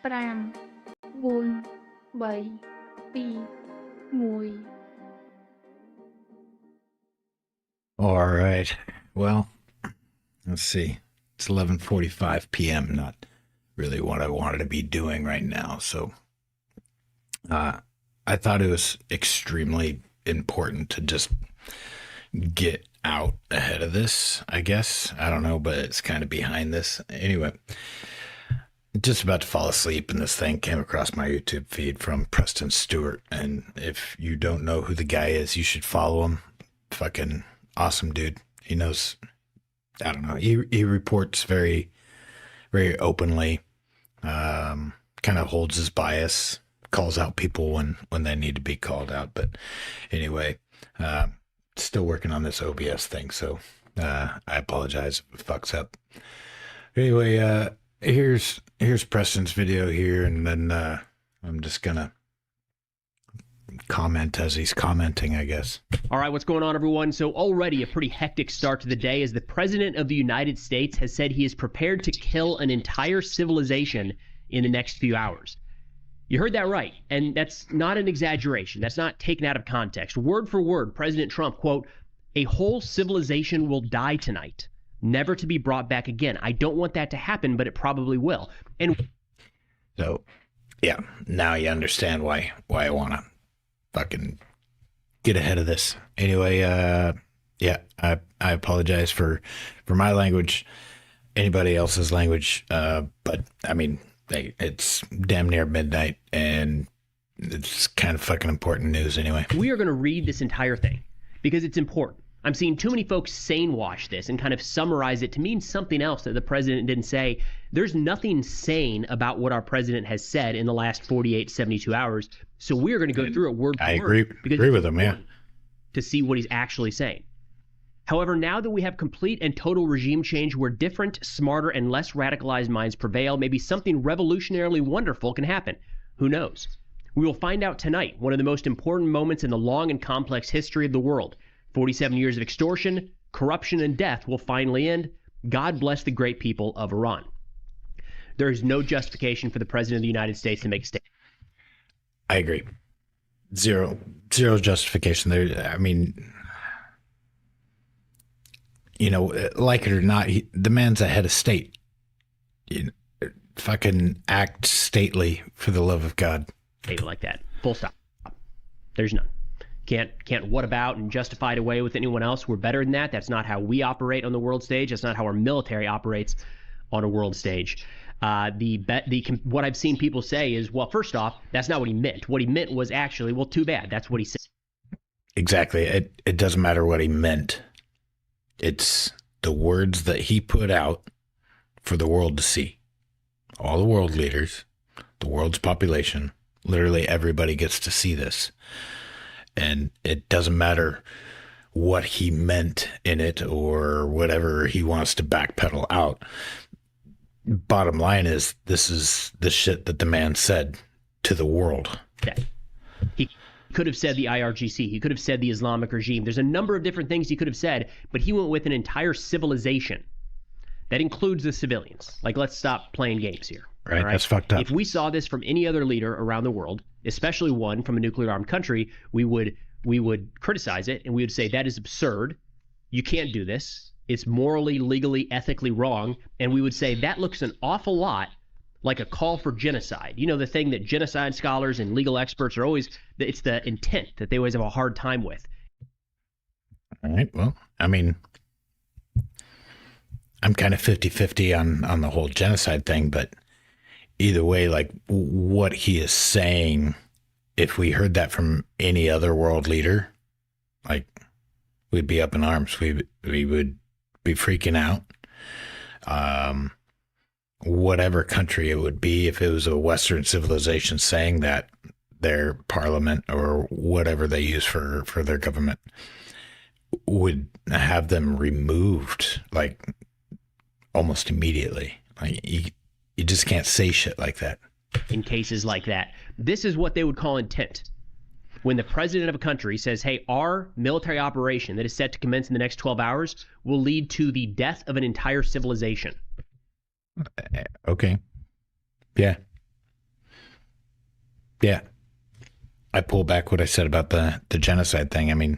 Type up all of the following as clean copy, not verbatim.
Pram, bốn, bảy, pi, mùi. All right. Well, let's see. It's 11:45 p.m. Not really what I wanted to be doing right now. So, I thought it was extremely important to just get out ahead of this, I guess. I don't know, but it's kind of behind this. Anyway, just about to fall asleep, and this thing came across my YouTube feed from Preston Stewart. And if you don't know who the guy is, you should follow him. Fucking awesome dude. He knows, I don't know. He reports very, very openly, kind of holds his bias, calls out people when they need to be called out. But anyway, still working on this OBS thing. So, I apologize if it fucks up. Anyway, here's Preston's video here, and then I'm just gonna comment as he's commenting, I guess. All right, what's going on, everyone? So already a pretty hectic start to the day as the President of the United States has said he is prepared to kill an entire civilization in the next few hours. You heard that right, and that's not an exaggeration. That's not taken out of context. Word for word, President Trump, quote, "A whole civilization will die tonight, never to be brought back again. I don't want that to happen, but it probably will." And so, yeah, now you understand why I want to fucking get ahead of this. Anyway, yeah, I apologize for my language, anybody else's language, but I mean, it's damn near midnight, and it's kind of fucking important news anyway. We are going to read this entire thing because it's important. I'm seeing too many folks sane wash this and kind of summarize it to mean something else that the president didn't say. There's nothing sane about what our president has said in the last 48, 72 hours. So we're going to go through it word for word. I agree with him, yeah. To see what he's actually saying. However, now that we have complete and total regime change where different, smarter, and less radicalized minds prevail, maybe something revolutionarily wonderful can happen. Who knows? We will find out tonight, one of the most important moments in the long and complex history of the world. 47 years of extortion, corruption, and death will finally end. God bless the great people of Iran. There is no justification for the President of the United States to make a statement. I agree. Zero justification there. I mean, you know, like it or not, the man's a head of state. You know, fucking act stately, for the love of God. Like that. Full stop. There's none. Can't what about and justify it away with anyone else. We're better than that. That's not how we operate on the world stage. That's not how our military operates on a world stage. What I've seen people say is, well, first off, that's not what he meant. What he meant was actually, well, too bad. That's what he said. Exactly. It doesn't matter what he meant. It's the words that he put out for the world to see. All the world leaders, the world's population, literally everybody gets to see this. And it doesn't matter what he meant in it or whatever he wants to backpedal out. Bottom line is, this is the shit that the man said to the world. He could have said the IRGC. He could have said the Islamic regime. There's a number of different things he could have said, but he went with an entire civilization. That includes the civilians. Like, let's stop playing games here. Right, that's fucked up. If we saw this from any other leader around the world, especially one from a nuclear armed country, we would criticize it, and we would say that is absurd. You can't do this. It's morally, legally, ethically wrong. And we would say that looks an awful lot like a call for genocide. You know, the thing that genocide scholars and legal experts are always, it's the intent that they always have a hard time with. All right. Well, I mean, I'm kind of 50-50 on the whole genocide thing, but either way, like, what he is saying, if we heard that from any other world leader, like, we'd be up in arms. We would be freaking out. Whatever country it would be, if it was a Western civilization saying that, their parliament or whatever they use for their government would have them removed, like, almost immediately. Like, you just can't say shit like that. In cases like that, this is what they would call intent. When the president of a country says, hey, our military operation that is set to commence in the next 12 hours will lead to the death of an entire civilization. Okay. Yeah. Yeah. I pull back what I said about the genocide thing. I mean,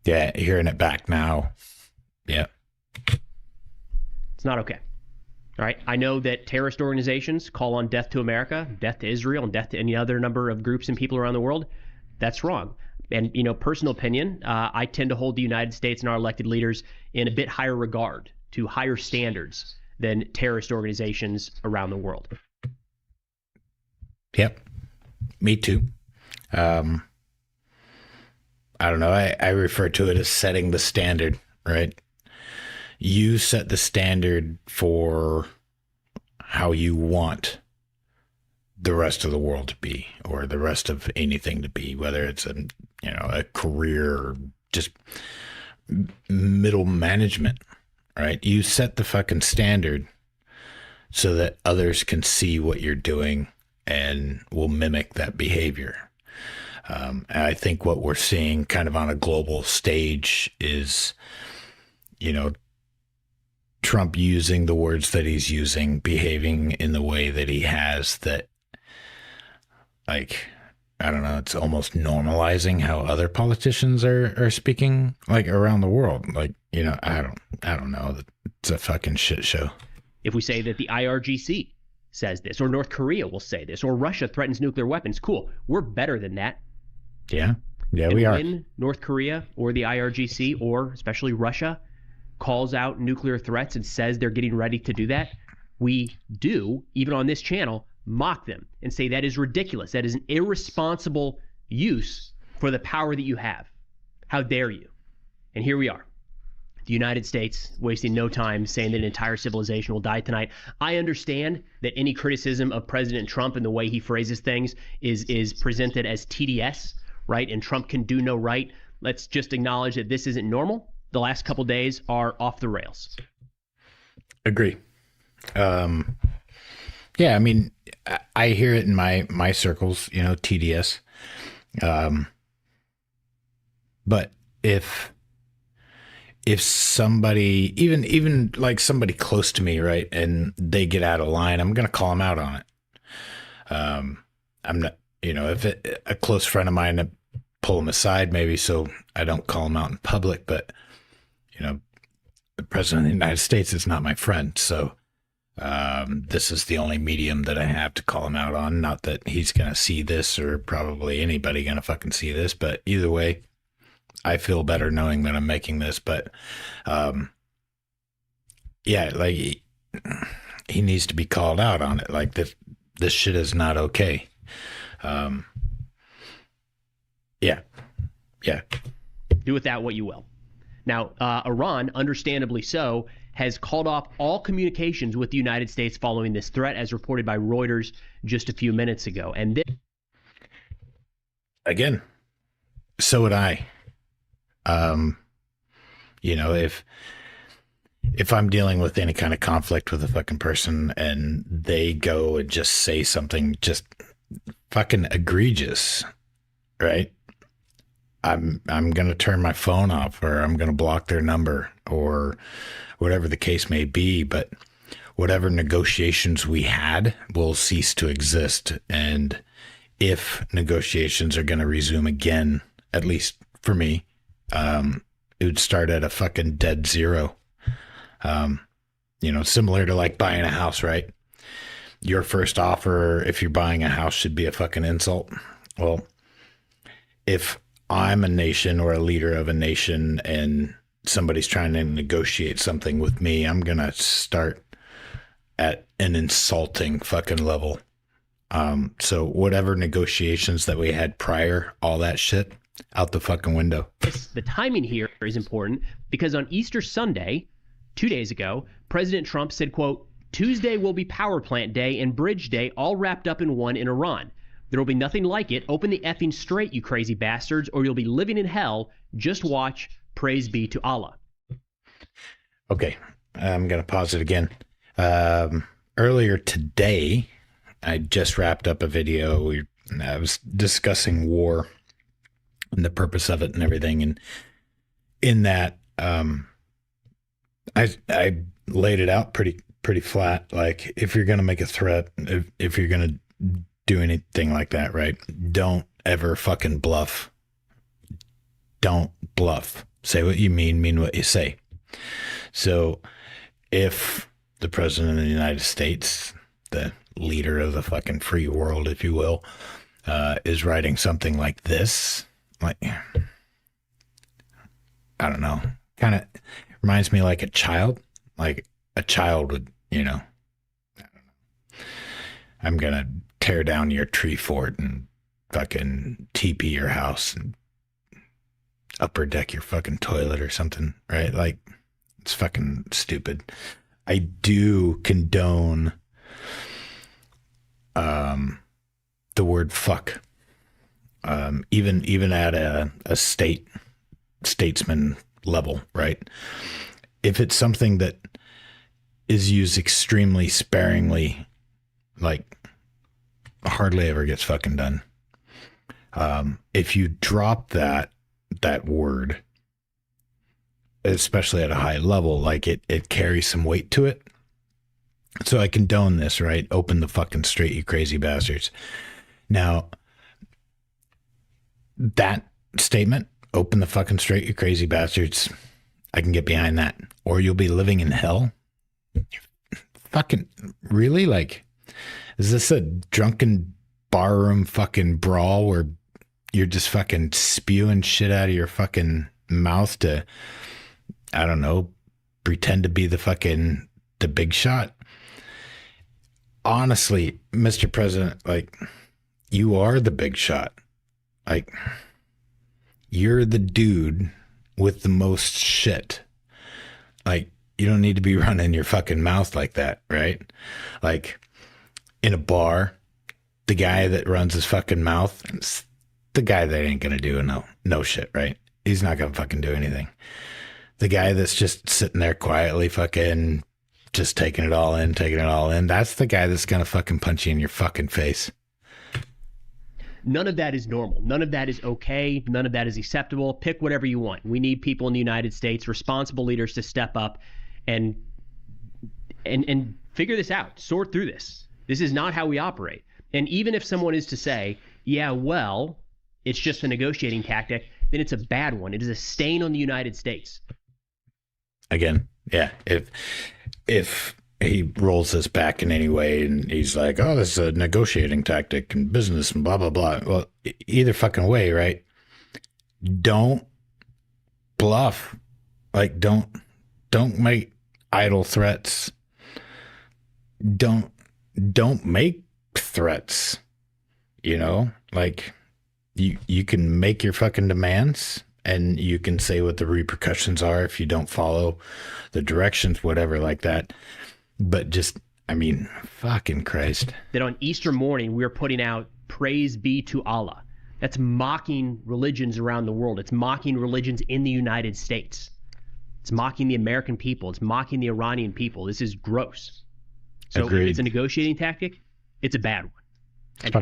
yeah, hearing it back now. Yeah. It's not okay. All right. I know that terrorist organizations call on death to America, death to Israel, and death to any other number of groups and people around the world. That's wrong. And, personal opinion, I tend to hold the United States and our elected leaders in a bit higher regard, to higher standards than terrorist organizations around the world. Yep. Me too. I don't know. I refer to it as setting the standard, right? You set the standard for how you want the rest of the world to be, or the rest of anything to be, whether it's a career or just middle management, right? You set the fucking standard so that others can see what you're doing and will mimic that behavior. And I think what we're seeing kind of on a global stage is, Trump using the words that he's using, behaving in the way that he has, that, like, I don't know, it's almost normalizing how other politicians are speaking, like, around the world. Like, I don't know. It's a fucking shit show. If we say that the IRGC says this, or North Korea will say this, or Russia threatens nuclear weapons, cool. We're better than that. Yeah. Yeah, and we are. When North Korea or the IRGC, or especially Russia, calls out nuclear threats and says they're getting ready to do that, we do, even on this channel, mock them and say that is ridiculous. That is an irresponsible use for the power that you have. How dare you? And here we are. The United States wasting no time saying that an entire civilization will die tonight. I understand that any criticism of President Trump and the way he phrases things is presented as TDS, right? And Trump can do no right. Let's just acknowledge that this isn't normal. The last couple days are off the rails. Agree. Yeah, I mean, I hear it in my circles, TDS. But if somebody, even like somebody close to me, right, and they get out of line, I'm gonna call them out on it. I'm not, if a close friend of mine, I pull them aside maybe so I don't call them out in public, but the president of the United States is not my friend, so this is the only medium that I have to call him out on. Not that he's gonna see this, or probably anybody gonna fucking see this, but either way, I feel better knowing that I'm making this. But yeah, like he needs to be called out on it. Like this shit is not okay. Yeah. Do with that what you will. Now, Iran, understandably so, has called off all communications with the United States following this threat, as reported by Reuters just a few minutes ago. And again, so would I. If I'm dealing with any kind of conflict with a fucking person and they go and just say something just fucking egregious, right? I'm going to turn my phone off, or I'm going to block their number, or whatever the case may be. But whatever negotiations we had will cease to exist. And if negotiations are going to resume again, at least for me, it would start at a fucking dead zero. Similar to like buying a house, right? Your first offer, if you're buying a house, should be a fucking insult. Well, if I'm a nation or a leader of a nation and somebody's trying to negotiate something with me, I'm going to start at an insulting fucking level. So whatever negotiations that we had prior, all that shit, out the fucking window. The timing here is important because on Easter Sunday, 2 days ago, President Trump said, quote, "Tuesday will be power plant day and bridge day all wrapped up in one in Iran. There will be nothing like it. Open the effing strait, you crazy bastards, or you'll be living in hell. Just watch. Praise be to Allah." Okay, I'm going to pause it again. Earlier today, I just wrapped up a video. I was discussing war and the purpose of it and everything. And in that, I laid it out pretty flat. Like, if you're going to make a threat, if you're going to do anything like that, right? Don't ever fucking bluff. Don't bluff. Say what you mean what you say. So if the president of the United States, the leader of the fucking free world, if you will, is writing something like this, like, I don't know, kind of reminds me like a child. Like a child would, you know, I don't know, I'm gonna tear down your tree fort and fucking TP your house and upper deck your fucking toilet or something, right? Like, it's fucking stupid. I do condone the word fuck, even at a statesman level, right? If it's something that is used extremely sparingly, like hardly ever gets fucking done. If you drop that word, especially at a high level, like it carries some weight to it. So I condone this, right? Open the fucking strait, you crazy bastards. Now, that statement, open the fucking strait, you crazy bastards, I can get behind that. Or you'll be living in hell. Fucking, really? Like, is this a drunken barroom fucking brawl where you're just fucking spewing shit out of your fucking mouth to, I don't know, pretend to be the big shot? Honestly, Mr. President, like, you are the big shot. Like, you're the dude with the most shit. Like, you don't need to be running your fucking mouth like that, right? Like, in a bar, the guy that runs his fucking mouth, it's the guy that ain't gonna do no shit, right? He's not gonna fucking do anything. The guy that's just sitting there quietly fucking just taking it all in, that's the guy that's gonna fucking punch you in your fucking face. None of that is normal. None of that is okay. None of that is acceptable. Pick whatever you want. We need people in the United States, responsible leaders, to step up and figure this out, sort through this. This is not how we operate. And even if someone is to say, yeah, well, it's just a negotiating tactic, then it's a bad one. It is a stain on the United States. Again, yeah, if he rolls this back in any way and he's like, oh, this is a negotiating tactic and business and blah, blah, blah. Well, either fucking way, right? Don't bluff. Like, don't make idle threats. Don't make threats, you know? Like, you can make your fucking demands and you can say what the repercussions are if you don't follow the directions, whatever like that. But just, I mean, fucking Christ. That on Easter morning, we're putting out praise be to Allah. That's mocking religions around the world. It's mocking religions in the United States. It's mocking the American people. It's mocking the Iranian people. This is gross. So Agreed. If it's a negotiating tactic, it's a bad one. And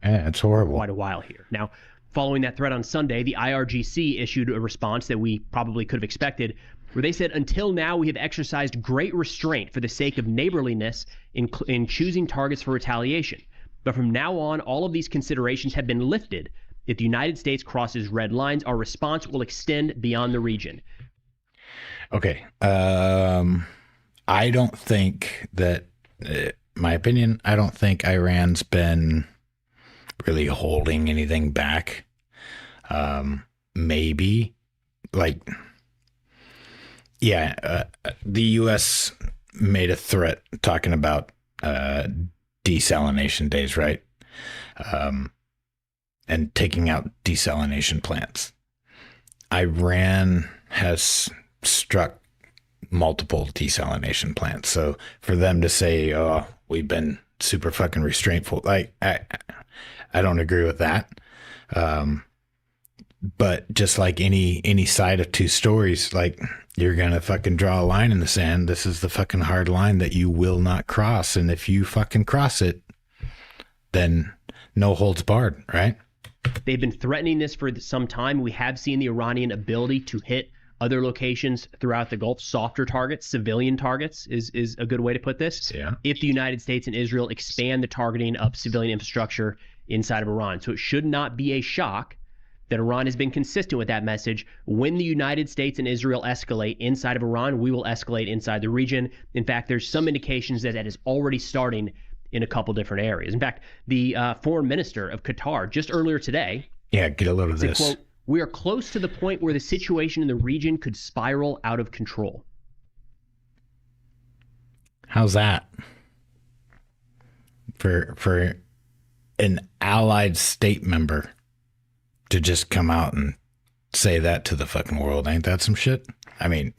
yeah, it's horrible. Quite a while here. Now, following that threat on Sunday, the IRGC issued a response that we probably could have expected, where they said, until now, we have exercised great restraint for the sake of neighborliness in choosing targets for retaliation. But from now on, all of these considerations have been lifted. If the United States crosses red lines, our response will extend beyond the region. Okay. I don't think that, my opinion, I don't think Iran's been really holding anything back. Maybe, like, yeah, the U.S. made a threat talking about desalination days, right? And taking out desalination plants. Iran has struck multiple desalination plants. So for them to say, oh, we've been super fucking restraintful, like, I don't agree with that. But just like any side of two stories, like, you're going to fucking draw a line in the sand. This is the fucking hard line that you will not cross. And if you fucking cross it, then no holds barred, right? They've been threatening this for some time. We have seen the Iranian ability to hit other locations throughout the Gulf, softer targets, civilian targets is a good way to put this. Yeah. If the United States and Israel expand the targeting of civilian infrastructure inside of Iran. So it should not be a shock that Iran has been consistent with that message. When the United States and Israel escalate inside of Iran, we will escalate inside the region. In fact, there's some indications that that is already starting in a couple different areas. In fact, the foreign minister of Qatar just earlier today, get a load of this. Quote, "We are close to the point where the situation in the region could spiral out of control." How's that? For an allied state member to just come out and say that to the fucking world, ain't that some shit? I mean,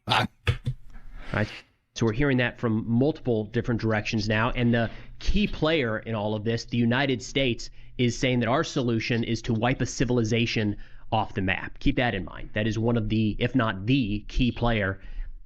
right. So we're hearing that from multiple different directions now. And the key player in all of this, the United States, is saying that our solution is to wipe a civilization off the map. Keep that in mind. That is one of the, if not the key player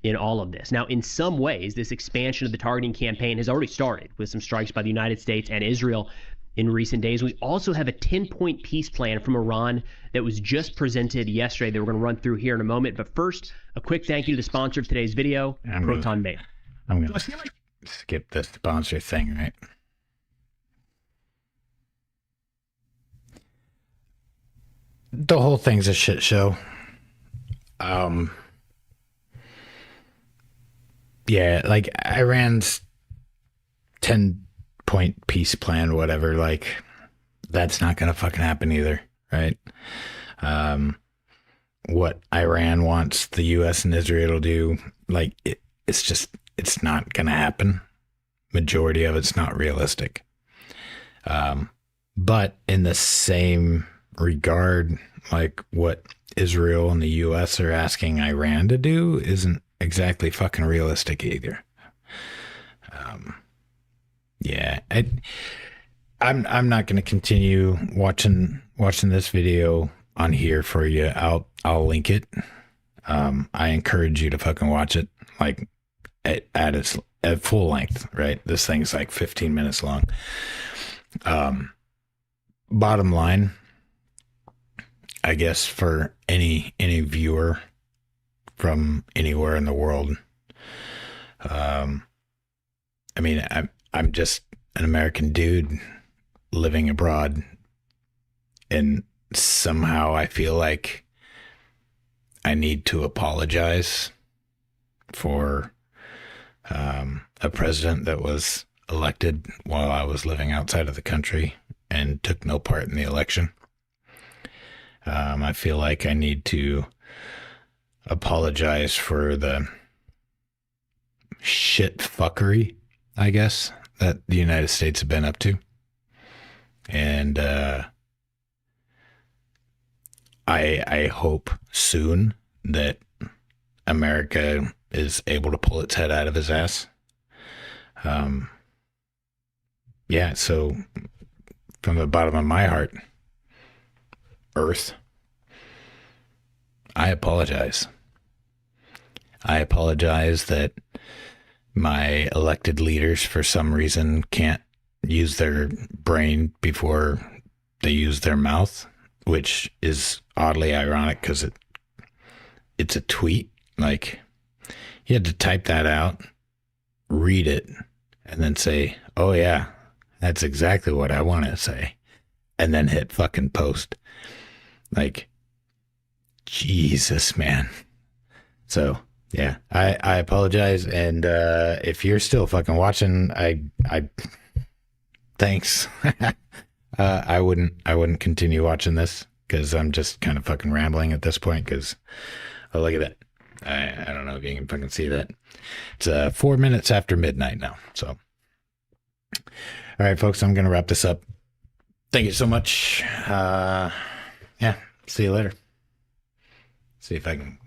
in all of this. Now, in some ways, this expansion of the targeting campaign has already started with some strikes by the United States and Israel in recent days. We also have a 10-point peace plan from Iran that was just presented yesterday that we're going to run through here in a moment. But first, a quick thank you to the sponsor of today's video, Proton Mail. I'm going to skip the sponsor thing, right? The whole thing's a shit show. Yeah, like Iran's 10-point peace plan, whatever, like that's not gonna fucking happen either, right? What Iran wants the US and Israel to do, like it's not gonna happen. Majority of it's not realistic. But in the same regard, like what Israel and the US are asking Iran to do isn't exactly fucking realistic either. Yeah, I'm not going to continue watching this video on here for you. I'll link it. I encourage you to fucking watch it, like at full length, right? This thing's like 15 minutes long. Bottom line, I guess for any viewer from anywhere in the world, I mean, I'm just an American dude living abroad, and somehow I feel like I need to apologize for a president that was elected while I was living outside of the country and took no part in the election. I feel like I need to apologize for the shit fuckery, I guess, that the United States have been up to. And I hope soon that America is able to pull its head out of his ass. Yeah, so from the bottom of my heart, Earth, I apologize. I apologize that my elected leaders, for some reason, can't use their brain before they use their mouth, which is oddly ironic because it's a tweet. Like, you had to type that out, read it, and then say, oh yeah, that's exactly what I want to say, and then hit fucking post. Like, Jesus, man. So yeah, I apologize, and if you're still fucking watching, I thanks. I wouldn't continue watching this because I'm just kind of fucking rambling at this point. Because oh, look at that. I don't know if you can fucking see that. It's 4 minutes after midnight now. So all right, folks, I'm gonna wrap this up. Thank you so much. Yeah, see you later. See if I can